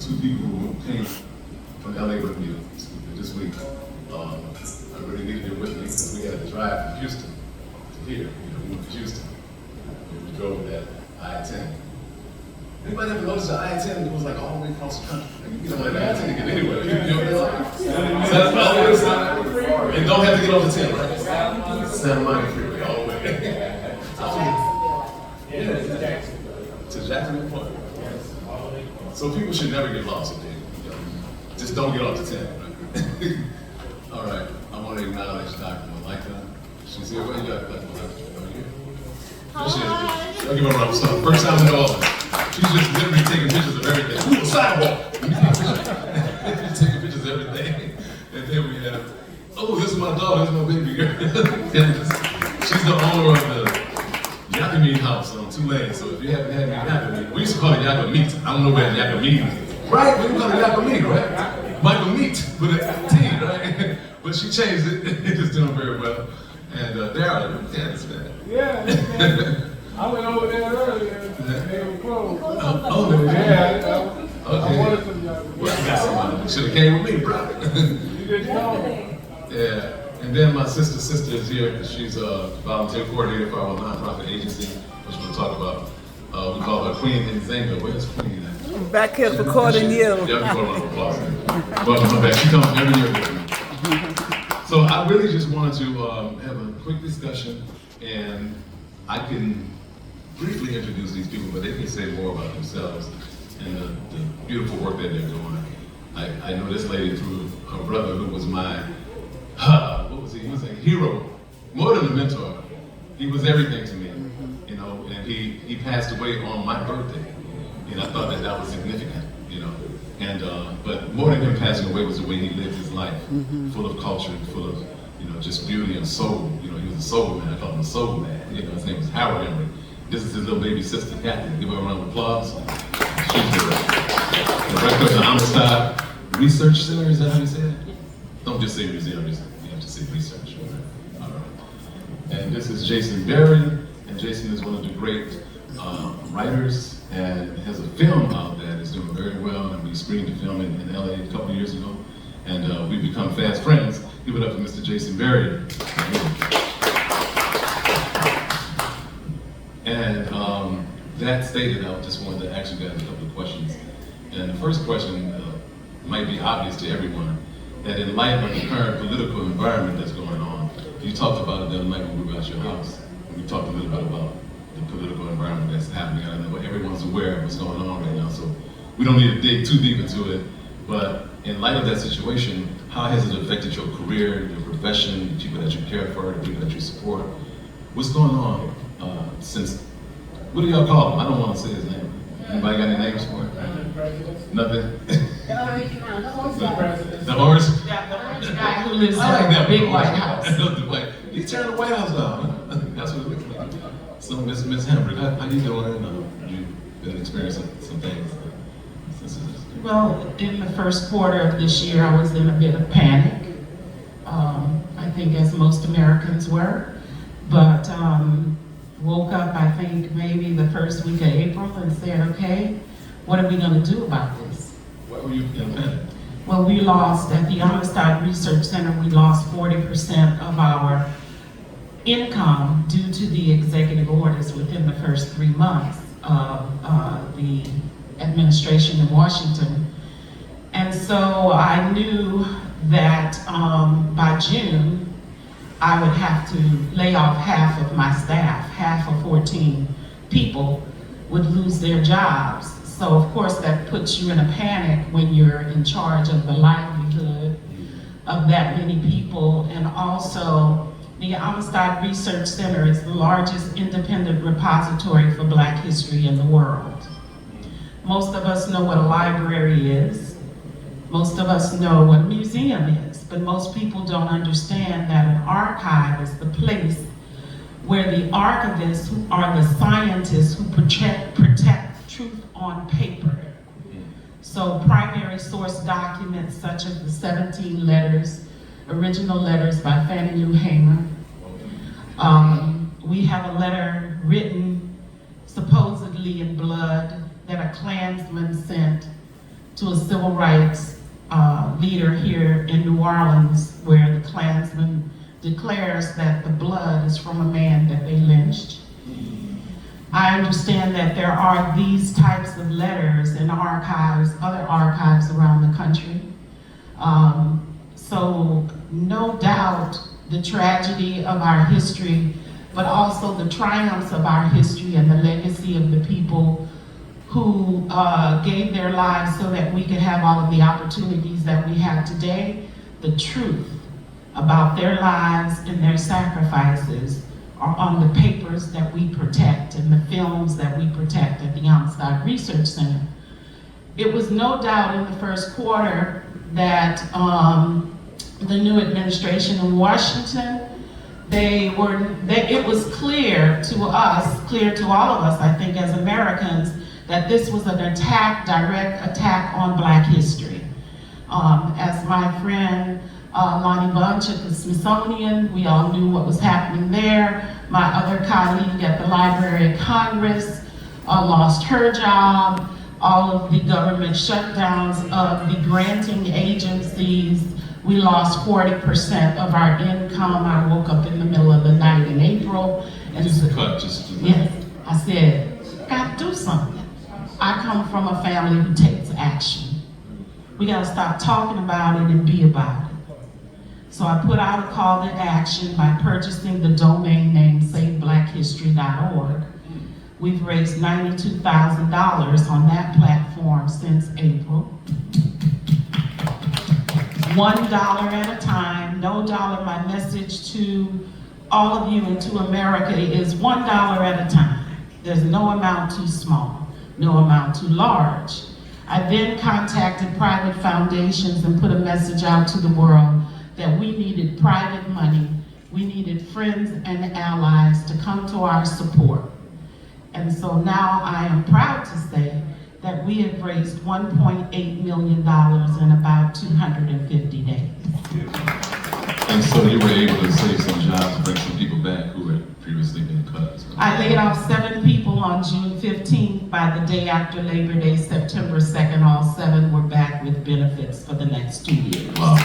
two people who came from LA with me this week. I really needed it with me because we had to drive from Houston to here. We moved to Houston. And we drove that I-10. Anybody ever notice the I-10 goes like all the way across the country? You know, like the I-10 to get anywhere. And don't have to get off the 10, right? Santa Monica Freeway all the way. To Jacksonville Park. So people should never get lost if they, just don't get off the 10. Right? All right, I want to acknowledge Dr. Malika. She's here. Where you got Dr. Malika? Hi. I'll give her a round of applause. First time in New Orleans. She's just literally taking pictures of everything. On the sidewalk. She's taking pictures of everything. And then we have, oh, this is my daughter, this is my baby girl. She's the owner of the Yakami House on 2 lanes. So if you haven't had any Yakami, we used to call it Yakami. I don't know where Yakami is. Right? We call it Yakami, right? Michael Meat with a T, right? But she changed it. It's just doing very well. And Daryl, that's bad. Yeah, I went over there earlier. They were closed. Oh, yeah. Okay. I wanted some young. Well, should have came with me, bro. You didn't know. Yeah. And then my sister is here. She's a volunteer coordinator for our nonprofit agency, which we'll talk about. We call her Queen Nzenga. Where's Queen? I'm back here recording you. Yeah, we call her a round of applause. Welcome back. She comes every year with me. So I really just wanted to have a quick discussion, and I can briefly introduce these people, but they can say more about themselves and the beautiful work that they're doing. I know this lady through her brother, who was my, what was he? He was a hero, more than a mentor. He was everything to me, you know, and he passed away on my birthday, and I thought that was significant, you know. And but more than him passing away was the way he lived his life, full of culture, full of, you know, just beauty and soul. You know, he was a soul man. I call him a soul man. You know, his name was Howard Hambrick. This is his little baby sister, Kathe. Give her a round of applause. She's the director of the Homicide Research Center. Is that how you say it? Don't just say museum. You have to say research. All right. And this is Jason Berry, and Jason is one of the great writers, and has a film out that is doing very well, and we screened the film in LA a couple of years ago, and we've become fast friends. Give it up for Mr. Jason Berry. And that stated, I just wanted to ask you guys a couple of questions. And the first question might be obvious to everyone, that in light of the current political environment that's going on, you talked about it the other night when we were at your house, and we talked a little bit about the political environment that's happening. I know everyone's aware of what's going on right now, so we don't need to dig too deep into it. But in light of that situation, how has it affected your career, your profession, the people that you care for, the people that you support? What's going on since, what do y'all call him? I don't want to say his name. Anybody got any names for it? Nothing? The The horse? Yeah, the orange guy who lives in I like that big White House. He turned the White House down. That's what it looks like. So Miss Hambrick, how you doing? You've been experiencing some things since this. Well, in the first quarter of this year, I was in a bit of panic. I think as most Americans were, but woke up, I think, maybe the first week of April and said, okay, what are we going to do about this? Why were you in panic? Well, we lost, at the Homicide Research Center, we lost 40% of our income due to the executive orders within the first 3 months of the administration in Washington. And so I knew that by June, I would have to lay off half of my staff. Half of 14 people would lose their jobs. So of course that puts you in a panic when you're in charge of the livelihood of that many people. And also, the Homicide Research Center is the largest independent repository for Black history in the world. Most of us know what a library is. Most of us know what a museum is, but most people don't understand that an archive is the place where the archivists, who are the scientists who protect truth on paper. So primary source documents such as the 17 letters, original letters by Fannie Lou Hamer. We have a letter written supposedly in blood that a Klansman sent to a civil rights leader here in New Orleans, where the Klansman declares that the blood is from a man that they lynched. I understand that there are these types of letters in archives, other archives around the country. So no doubt the tragedy of our history, but also the triumphs of our history and the legacy of the people who gave their lives so that we could have all of the opportunities that we have today. The truth about their lives and their sacrifices are on the papers that we protect and the films that we protect at the Amistad Research Center. It was no doubt in the first quarter that the new administration in Washington, it was clear to us, clear to all of us, I think, as Americans, that this was an attack, direct attack on Black history. As my friend Lonnie Bunch at the Smithsonian, we all knew what was happening there. My other colleague at the Library of Congress lost her job. All of the government shutdowns of the granting agencies, we lost 40% of our income. I woke up in the middle of the night in April and yes, I said, gotta do something. I come from a family who takes action. We gotta stop talking about it and be about it. So I put out a call to action by purchasing the domain name SaveBlackHistory.org. We've raised $92,000 on that platform since April. $1 at a time, no dollar. My message to all of you and to America is $1 at a time. There's no amount too small, no amount too large. I then contacted private foundations and put a message out to the world that we needed private money. We needed friends and allies to come to our support. And so now I am proud to say that we have raised $1.8 million in about 250 days. And so you were able to save some jobs, bring some people back who had previously been cut as well. I laid off 7 people on June 15th. By the day after Labor Day, September 2nd, all 7 were back with benefits for the next 2 years. Wow.